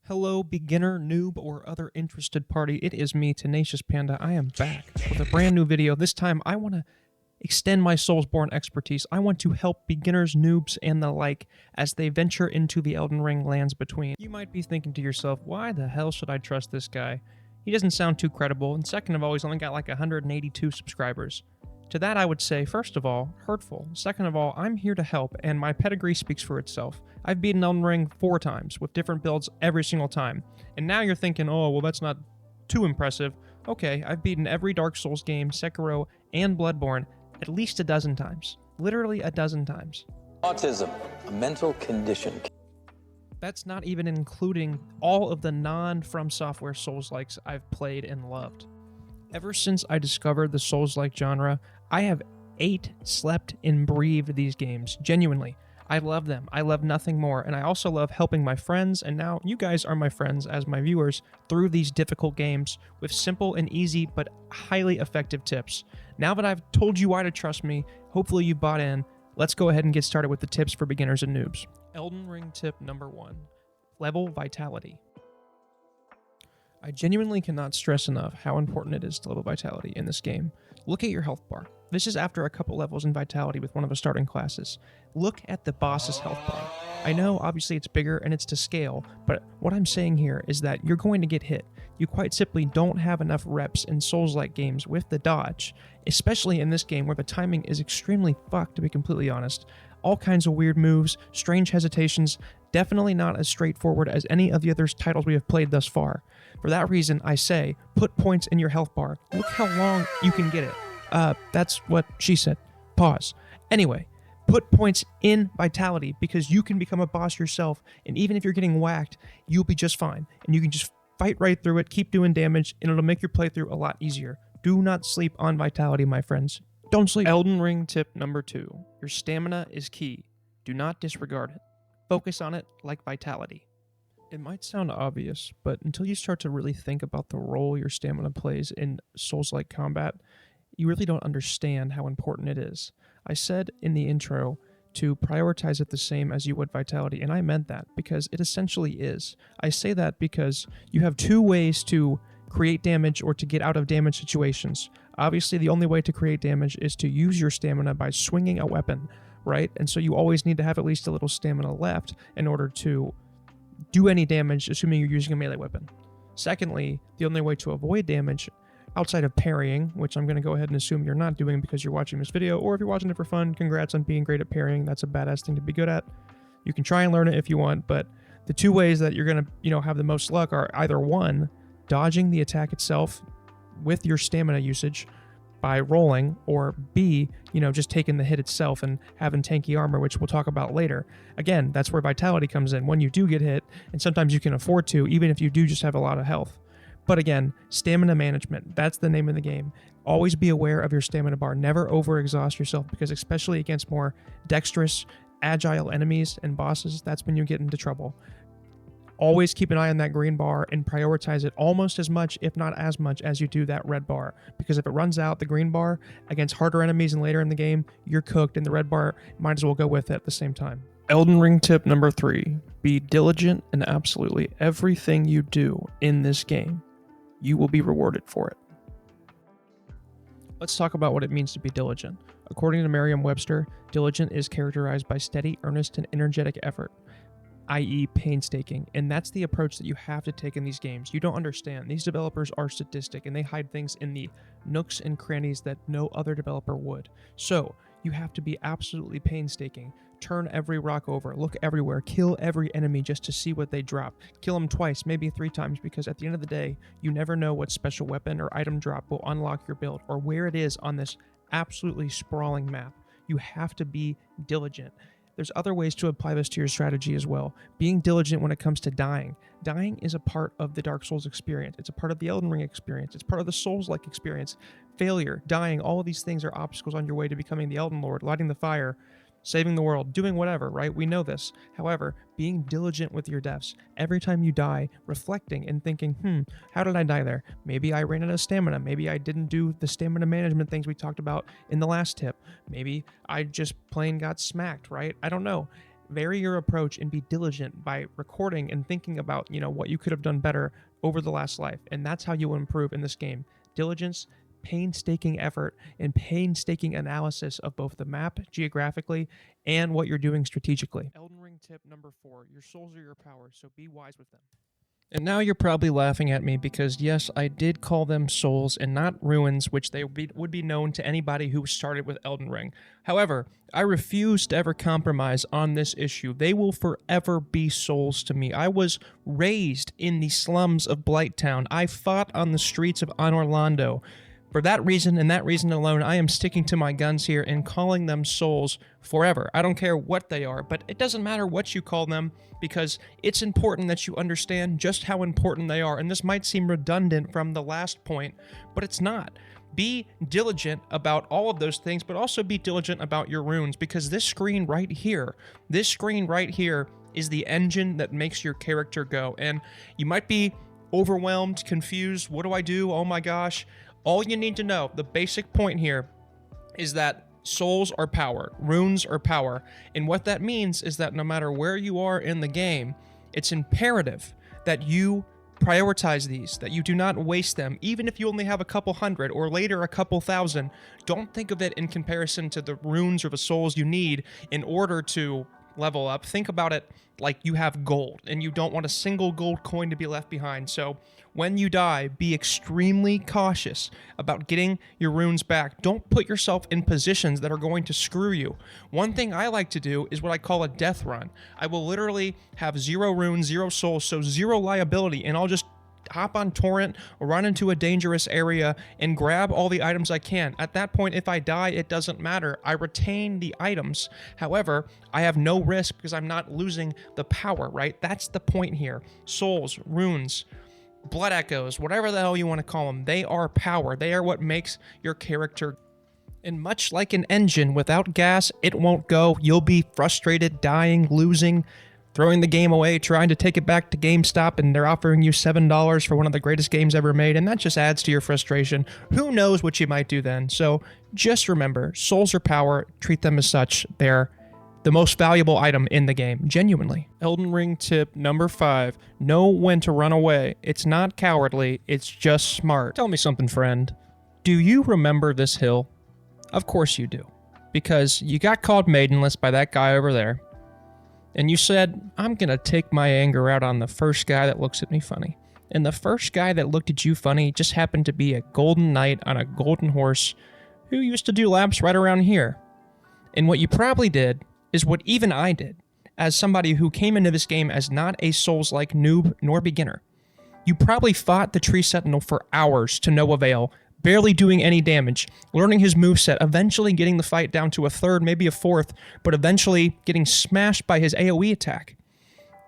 Hello, beginner, noob, or other interested party. It is me, Tenacious Panda. I am back with a brand new video. This time, I want to extend my Soulsborne expertise. I want to help beginners, noobs, and the like as they venture into the Elden Ring lands between. You might be thinking to yourself, why the hell should I trust this guy? He doesn't sound too credible, and second of all, he's only got like 182 subscribers. To that I would say, first of all, hurtful. Second of all, I'm here to help, and my pedigree speaks for itself. I've beaten Elden Ring 4 times, with different builds every single time. And now you're thinking, oh, well that's not too impressive. Okay, I've beaten every Dark Souls game, Sekiro, and Bloodborne at least a dozen times. Literally a dozen times. Autism, a mental condition. That's not even including all of the non-From Software Souls-likes I've played and loved. Ever since I discovered the Souls-like genre, I have ate, slept, and breathed these games. Genuinely. I love them. I love nothing more. And I also love helping my friends, and now you guys are my friends as my viewers, through these difficult games with simple and easy but highly effective tips. Now that I've told you why to trust me, hopefully you bought in, let's go ahead and get started with the tips for beginners and noobs. Elden Ring tip number 1. Level Vitality. I genuinely cannot stress enough how important it is to level Vitality in this game. Look at your health bar. This is after a couple levels in Vitality with one of the starting classes. Look at the boss's health bar. I know, obviously it's bigger and it's to scale, but what I'm saying here is that you're going to get hit. You quite simply don't have enough reps in Souls-like games with the dodge, especially in this game where the timing is extremely fucked, to be completely honest. All kinds of weird moves, strange hesitations, definitely not as straightforward as any of the other titles we have played thus far. For that reason, I say, put points in your health bar. Look how long you can get it. That's what she said. Pause. Anyway, put points in Vitality because you can become a boss yourself, and even if you're getting whacked, you'll be just fine. And you can just fight right through it, keep doing damage, and it'll make your playthrough a lot easier. Do not sleep on Vitality, my friends. Don't sleep. Elden Ring tip number 2. Your stamina is key. Do not disregard it. Focus on it like Vitality. It might sound obvious, but until you start to really think about the role your stamina plays in Souls-like combat, you really don't understand how important it is. I said in the intro to prioritize it the same as you would Vitality, and I meant that because it essentially is. I say that because you have 2 ways to create damage or to get out of damage situations. Obviously, the only way to create damage is to use your stamina by swinging a weapon, right? And so you always need to have at least a little stamina left in order to do any damage, assuming you're using a melee weapon. Secondly, the only way to avoid damage outside of parrying, which I'm going to go ahead and assume you're not doing because you're watching this video, or if you're watching it for fun, congrats on being great at parrying. That's a badass thing to be good at. You can try and learn it if you want, but the 2 ways that you're going to, have the most luck are either 1, dodging the attack itself with your stamina usage by rolling, or B, just taking the hit itself and having tanky armor, which we'll talk about later. Again, that's where Vitality comes in when you do get hit, and sometimes you can afford to, even if you do just have a lot of health. But again, stamina management, that's the name of the game. Always be aware of your stamina bar. Never overexhaust yourself, because especially against more dexterous, agile enemies and bosses, that's when you get into trouble. Always keep an eye on that green bar and prioritize it almost as much, if not as much, as you do that red bar. Because if it runs out, the green bar, against harder enemies and later in the game, you're cooked, and the red bar might as well go with it at the same time. Elden Ring tip number 3. Be diligent in absolutely everything you do in this game. You will be rewarded for it. Let's talk about what it means to be diligent. According to Merriam-Webster, diligent is characterized by steady, earnest, and energetic effort, i.e. painstaking, and that's the approach that you have to take in these games. You don't understand. These developers are sadistic, and they hide things in the nooks and crannies that no other developer would. So, you have to be absolutely painstaking. Turn every rock over, look everywhere, kill every enemy just to see what they drop. Kill them twice, maybe 3 times, because at the end of the day, you never know what special weapon or item drop will unlock your build, or where it is on this absolutely sprawling map. You have to be diligent. There's other ways to apply this to your strategy as well. Being diligent when it comes to dying. Dying is a part of the Dark Souls experience. It's a part of the Elden Ring experience. It's part of the Souls-like experience. Failure, dying, all of these things are obstacles on your way to becoming the Elden Lord, lighting the fire, saving the world, doing whatever, right? We know this. However, being diligent with your deaths. Every time you die, reflecting and thinking, how did I die there? Maybe I ran out of stamina. Maybe I didn't do the stamina management things we talked about in the last tip. Maybe I just plain got smacked, right? I don't know. vary your approach and be diligent by recording and thinking about, what you could have done better over the last life. And that's how you will improve in this game. Diligence, painstaking effort, and painstaking analysis of both the map geographically and what you're doing strategically. Elden Ring tip number 4, your souls are your power, so be wise with them. And now you're probably laughing at me because, yes, I did call them souls and not ruins, which they would be known to anybody who started with Elden Ring. However, I refuse to ever compromise on this issue. They will forever be souls to me. I was raised in the slums of Blighttown. I fought on the streets of Anor Londo. For that reason and that reason alone, I am sticking to my guns here and calling them souls forever. I don't care what they are, but it doesn't matter what you call them because it's important that you understand just how important they are. And this might seem redundant from the last point, but it's not. Be diligent about all of those things, but also be diligent about your runes because this screen right here is the engine that makes your character go. And you might be overwhelmed, confused. What do I do? Oh my gosh. All you need to know, the basic point here, is that souls are power, runes are power, and what that means is that no matter where you are in the game, it's imperative that you prioritize these, that you do not waste them, even if you only have a couple hundred or later a couple thousand. Don't think of it in comparison to the runes or the souls you need in order to level up. Think about it like you have gold and you don't want a single gold coin to be left behind. So when you die, be extremely cautious about getting your runes back. Don't put yourself in positions that are going to screw you. One thing I like to do is what I call a death run. I will literally have 0 runes, 0 souls, so 0 liability, and I'll just hop on torrent or run into a dangerous area and grab all the items I can. At that point, if I die, it doesn't matter. I retain the items. However, I have no risk because I'm not losing the power, right? That's the point here. Souls, runes, blood echoes, whatever the hell you want to call them, they are power. They are what makes your character. And much like an engine, without gas, it won't go. You'll be frustrated, dying, losing, throwing the game away, trying to take it back to GameStop, and they're offering you $7 for one of the greatest games ever made, and that just adds to your frustration. Who knows what you might do then? So just remember, souls are power. Treat them as such. They're the most valuable item in the game, genuinely. Elden Ring tip number 5, know when to run away. It's not cowardly, it's just smart. Tell me something, friend. Do you remember this hill? Of course you do. Because you got called maidenless by that guy over there. And you said, I'm gonna take my anger out on the first guy that looks at me funny. And the first guy that looked at you funny just happened to be a golden knight on a golden horse who used to do laps right around here. And what you probably did is what even I did, as somebody who came into this game as not a Souls-like noob nor beginner. You probably fought the Tree Sentinel for hours to no avail, barely doing any damage, learning his moveset, eventually getting the fight down to a third, maybe a fourth, but eventually getting smashed by his AoE attack.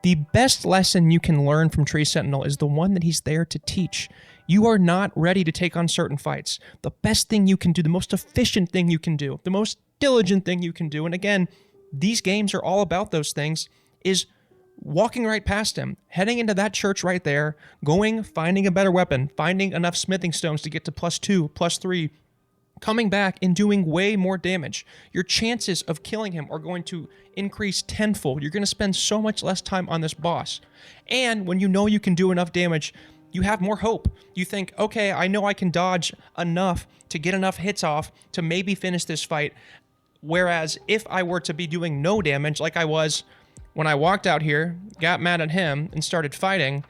The best lesson you can learn from Tree Sentinel is the one that he's there to teach. You are not ready to take on certain fights. The best thing you can do, the most efficient thing you can do, the most diligent thing you can do, and again, these games are all about those things, is walking right past him, heading into that church right there, going, finding a better weapon, finding enough smithing stones to get to +2, +3, coming back and doing way more damage. Your chances of killing him are going to increase tenfold. You're going to spend so much less time on this boss. And when you know you can do enough damage, you have more hope. You think, okay, I know I can dodge enough to get enough hits off to maybe finish this fight. Whereas if I were to be doing no damage like I was when I walked out here, got mad at him, and started fighting,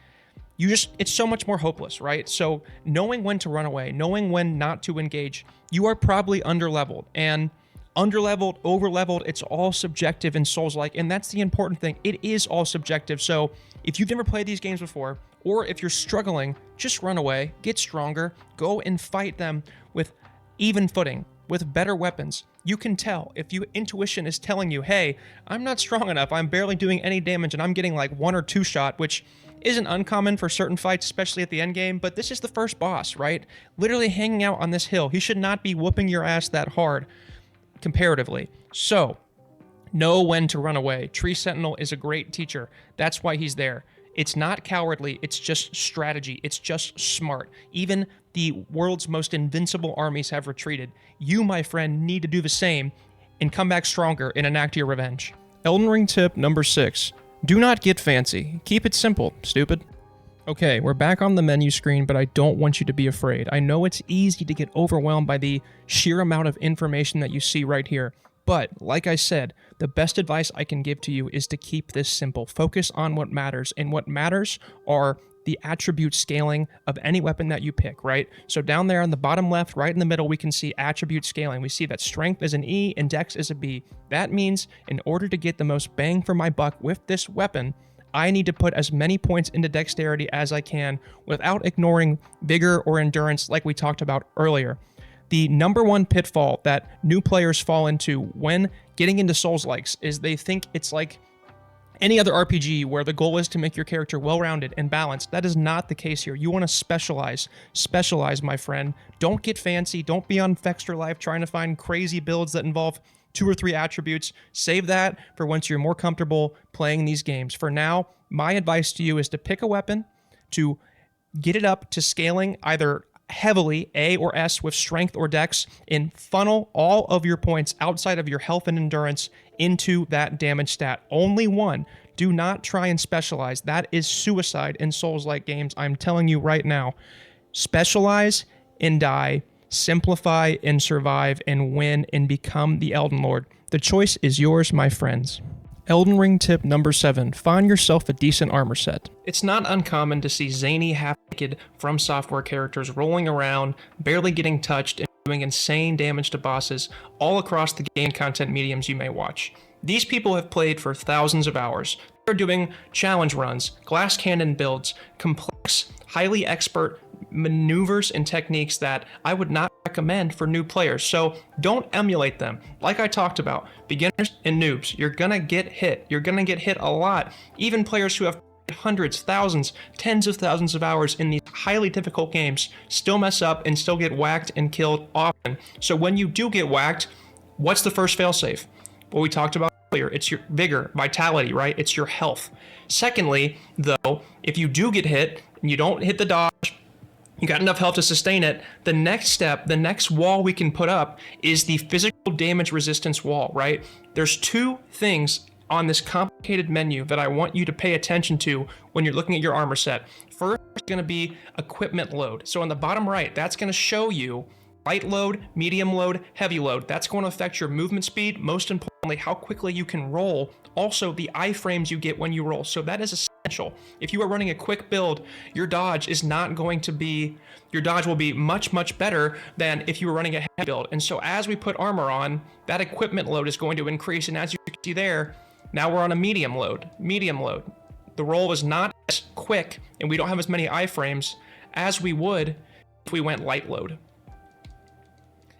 it's so much more hopeless, right? So knowing when to run away, knowing when not to engage, you are probably underleveled. And underleveled, overleveled, it's all subjective in Souls-like, and that's the important thing. It is all subjective. So if you've never played these games before, or if you're struggling, just run away, get stronger, go and fight them with even footing, with better weapons. You can tell if your intuition is telling you, hey, I'm not strong enough, I'm barely doing any damage, and I'm getting like 1 or 2 shot, which isn't uncommon for certain fights, especially at the end game, but this is the first boss, right? Literally hanging out on this hill. He should not be whooping your ass that hard, comparatively. So, know when to run away. Tree Sentinel is a great teacher. That's why he's there. It's not cowardly, it's just strategy. It's just smart. Even the world's most invincible armies have retreated. You, my friend, need to do the same and come back stronger and enact your revenge. Elden Ring tip number 6. Do not get fancy. Keep it simple, stupid. Okay, we're back on the menu screen, but I don't want you to be afraid. I know it's easy to get overwhelmed by the sheer amount of information that you see right here. But, like I said, the best advice I can give to you is to keep this simple. Focus on what matters, and what matters are the attribute scaling of any weapon that you pick, right? So down there on the bottom left, right in the middle, we can see attribute scaling. We see that strength is an E and dex is a B. That means in order to get the most bang for my buck with this weapon, I need to put as many points into dexterity as I can without ignoring vigor or endurance like we talked about earlier. The number one pitfall that new players fall into when getting into Souls-likes is they think it's like any other RPG where the goal is to make your character well-rounded and balanced. That is not the case here. You want to specialize. Specialize, my friend. Don't get fancy. Don't be on Fextra Life trying to find crazy builds that involve 2 or 3 attributes. Save that for once you're more comfortable playing these games. For now, my advice to you is to pick a weapon, to get it up to scaling either heavily, A or S, with strength or dex, and funnel all of your points outside of your health and endurance into that damage stat. Only one. Do not try and specialize. That is suicide in Souls-like games. I'm telling you right now. Specialize and die. Simplify and survive and win and become the Elden Lord. The choice is yours, my friends. Elden Ring tip number 7. Find yourself a decent armor set. It's not uncommon to see zany, half-naked From Software characters rolling around, barely getting touched, and doing insane damage to bosses all across the game content mediums you may watch. These people have played for thousands of hours. They're doing challenge runs, glass cannon builds, complex, highly expert maneuvers and techniques that I would not recommend for new players. So don't emulate them. Like I talked about, beginners and noobs, you're gonna get hit. You're gonna get hit a lot. Even players who have hundreds, thousands, tens of thousands of hours in these highly difficult games still mess up and still get whacked and killed often. So when you do get whacked, what's the first failsafe? Well, we talked about earlier, it's your vigor, vitality, right? It's your health. Secondly, though, if you do get hit and you don't hit the dodge, you got enough health to sustain it, the next step, the next wall we can put up is the physical damage resistance wall, right? There's 2 things on this complicated menu that I want you to pay attention to when you're looking at your armor set. First is going to be equipment load. So on the bottom right, that's going to show you light load, medium load, heavy load. That's going to affect your movement speed, most importantly, how quickly you can roll, also the iframes you get when you roll. So that is essential. If you are running a quick build, your dodge will be much, much better than if you were running a heavy build. And so as we put armor on, that equipment load is going to increase. And as you can see there, now we're on a medium load. The roll is not as quick and we don't have as many iframes as we would if we went light load.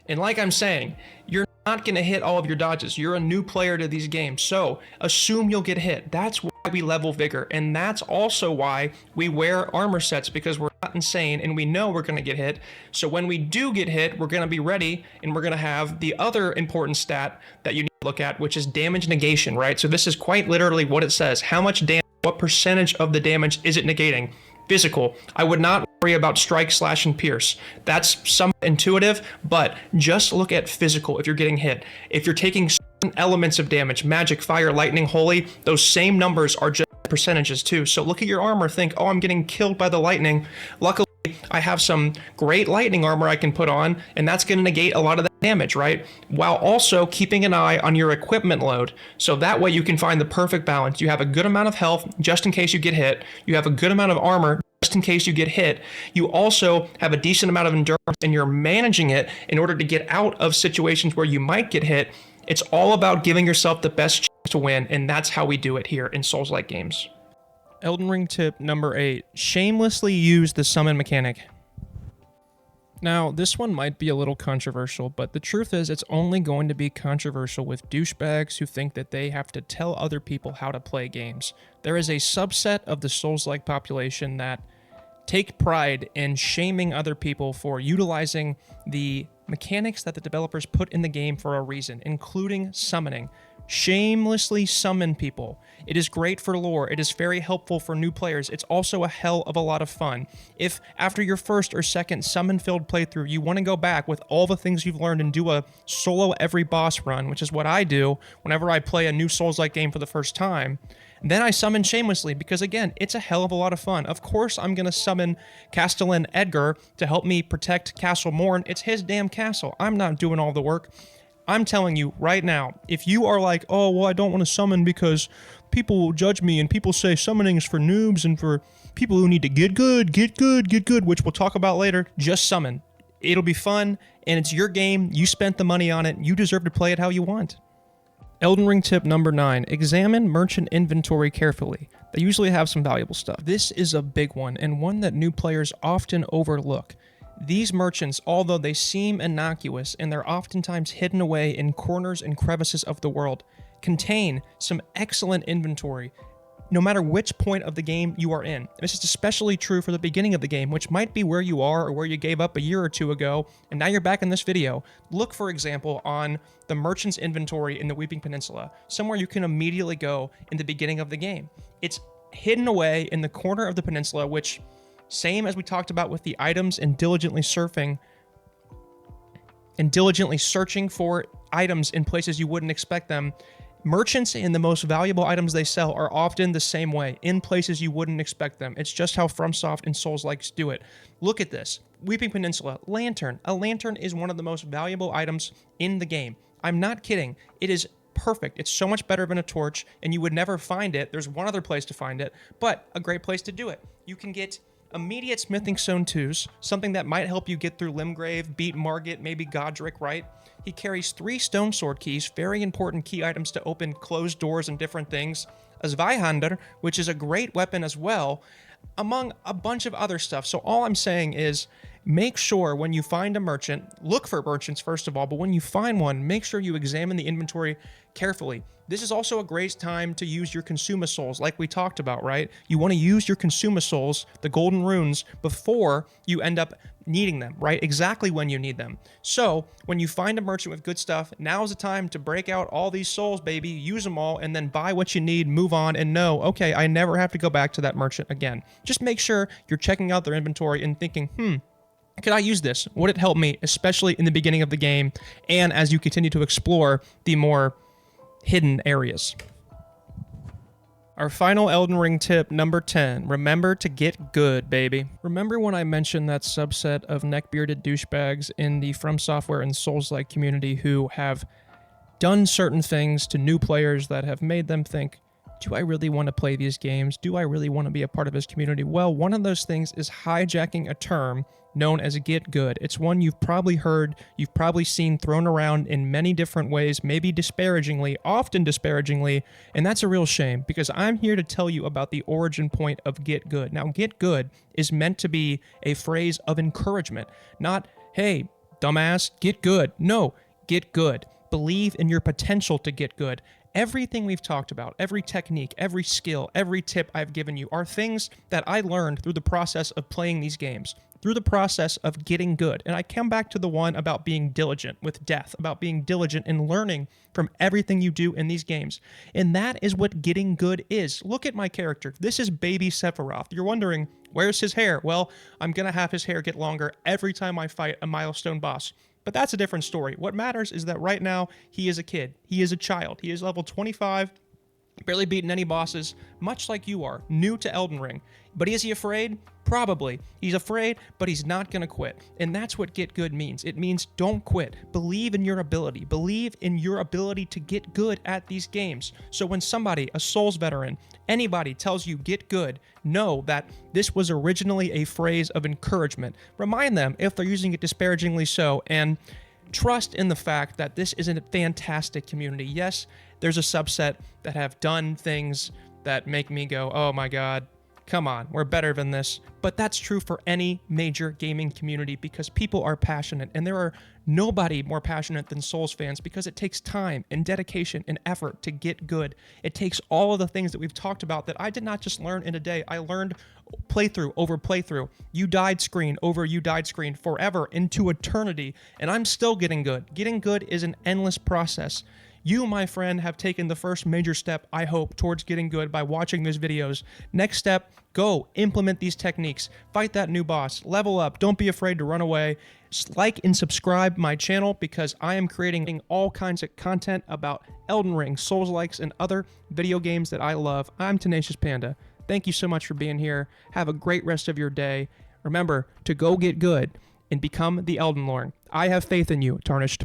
And like I'm saying, you're not going to hit all of your dodges. You're a new player to these games, so assume you'll get hit. That's why we level vigor, and that's also why we wear armor sets, because we're not insane and we know we're going to get hit. So when we do get hit, we're going to be ready, and we're going to have the other important stat that you need to look at, which is damage negation, right? So this is quite literally what it says. How much damage, what percentage of the damage is it negating? Physical. I would not worry about strike, slash, and pierce. That's somewhat intuitive, but just look at physical if you're getting hit. If you're taking certain elements of damage, magic, fire, lightning, holy, those same numbers are just percentages too. So look at your armor, think, oh, I'm getting killed by the lightning. Luckily, I have some great lightning armor I can put on, and that's going to negate a lot of that damage, right? While also keeping an eye on your equipment load. So that way you can find the perfect balance. You have a good amount of health just in case you get hit. You have a good amount of armor just in case you get hit. You also have a decent amount of endurance, and you're managing it in order to get out of situations where you might get hit. It's all about giving yourself the best chance to win, and that's how we do it here in Souls-like games. Elden Ring tip number 8. Shamelessly use the summon mechanic. Now, this one might be a little controversial, but the truth is it's only going to be controversial with douchebags who think that they have to tell other people how to play games. There is a subset of the Souls-like population that take pride in shaming other people for utilizing the mechanics that the developers put in the game for a reason, including summoning. Shamelessly summon people. It is great for lore. It is very helpful for new players. It's also a hell of a lot of fun. If after your first or second summon-filled playthrough, you want to go back with all the things you've learned and do a solo every boss run, which is what I do whenever I play a new Souls-like game for the first time, then I summon Shamelessly because, again, it's a hell of a lot of fun. Of course, I'm going to summon Castellan Edgar to help me protect Castle Morn. It's his damn castle. I'm not doing all the work. I'm telling you right now, if you are like, oh, well, I don't want to summon because people will judge me and people say summoning is for noobs and for people who need to get good, which we'll talk about later, just summon. It'll be fun, and it's your game. You spent the money on it. You deserve to play it how you want. Elden Ring tip number 9, examine merchant inventory carefully. They usually have some valuable stuff. This is a big one, and one that new players often overlook. These merchants, although they seem innocuous and they're oftentimes hidden away in corners and crevices of the world, contain some excellent inventory, no matter which point of the game you are in. This is especially true for the beginning of the game, which might be where you are or where you gave up a year or two ago, and now you're back in this video. Look, for example, on the merchant's inventory in the Weeping Peninsula, somewhere you can immediately go in the beginning of the game. It's hidden away in the corner of the peninsula, which, same as we talked about with the items and diligently searching for items in places you wouldn't expect them, merchants and the most valuable items they sell are often the same way, in places you wouldn't expect them. It's just how FromSoft and Souls-likes do it. Look at this. Weeping Peninsula, lantern. A lantern is one of the most valuable items in the game. I'm not kidding. It is perfect. It's so much better than a torch, and you would never find it. There's one other place to find it, but a great place to do it. You can get immediate smithing stone 2s, something that might help you get through Limgrave, beat Margit, maybe Godric, right? He carries 3 stone sword keys, very important key items to open closed doors and different things. A Zweihander, which is a great weapon as well, among a bunch of other stuff. So all I'm saying is, make sure when you find a merchant, look for merchants first of all, but when you find one, make sure you examine the inventory carefully. This is also a great time to use your Consuma Souls, like we talked about, right? You want to use your Consuma Souls, the golden runes, before you end up needing them, right? Exactly when you need them. So when you find a merchant with good stuff, now's the time to break out all these souls, baby, use them all, and then buy what you need, move on, and know, okay, I never have to go back to that merchant again. Just make sure you're checking out their inventory and thinking, could I use this? Would it help me, especially in the beginning of the game and as you continue to explore the more hidden areas? Our final Elden Ring tip, number 10, remember to get good, baby. Remember when I mentioned that subset of neck-bearded douchebags in the From Software and Souls-like community who have done certain things to new players that have made them think, do I really want to play these games? Do I really want to be a part of this community? Well, one of those things is hijacking a term known as Git Gud. It's one you've probably heard, you've probably seen thrown around in many different ways, maybe disparagingly, often disparagingly, and that's a real shame because I'm here to tell you about the origin point of Git Gud. Now, Git Gud is meant to be a phrase of encouragement, not, hey, dumbass, get good. No, get good. Believe in your potential to get good. Everything we've talked about, every technique, every skill, every tip I've given you are things that I learned through the process of playing these games, through the process of getting good. And I come back to the one about being diligent with death, about being diligent and learning from everything you do in these games. And that is what getting good is. Look at my character. This is baby Sephiroth. You're wondering, where's his hair? Well, I'm going to have his hair get longer every time I fight a milestone boss. But that's a different story. What matters is that right now, he is a kid. He is a child. He is level 25, barely beaten any bosses, much like you are, new to Elden Ring. But is he afraid? Probably. He's afraid, but he's not going to quit. And that's what get good means. It means don't quit. Believe in your ability. Believe in your ability to get good at these games. So when somebody, a Souls veteran, anybody tells you get good, know that this was originally a phrase of encouragement. Remind them if they're using it disparagingly so, and trust in the fact that this is a fantastic community. Yes, there's a subset that have done things that make me go, oh my God, come on, we're better than this. But that's true for any major gaming community because people are passionate, and there are nobody more passionate than Souls fans because it takes time and dedication and effort to get good. It takes all of the things that we've talked about that I did not just learn in a day. I learned playthrough over playthrough, you died screen over you died screen, forever into eternity, and I'm still getting good. Getting good is an endless process. You, my friend, have taken the first major step, I hope, towards getting good by watching these videos. Next step, go implement these techniques. Fight that new boss. Level up. Don't be afraid to run away. Like and subscribe my channel because I am creating all kinds of content about Elden Ring, Souls-likes, and other video games that I love. I'm Tenacious Panda. Thank you so much for being here. Have a great rest of your day. Remember to go get good and become the Elden Lord. I have faith in you, Tarnished.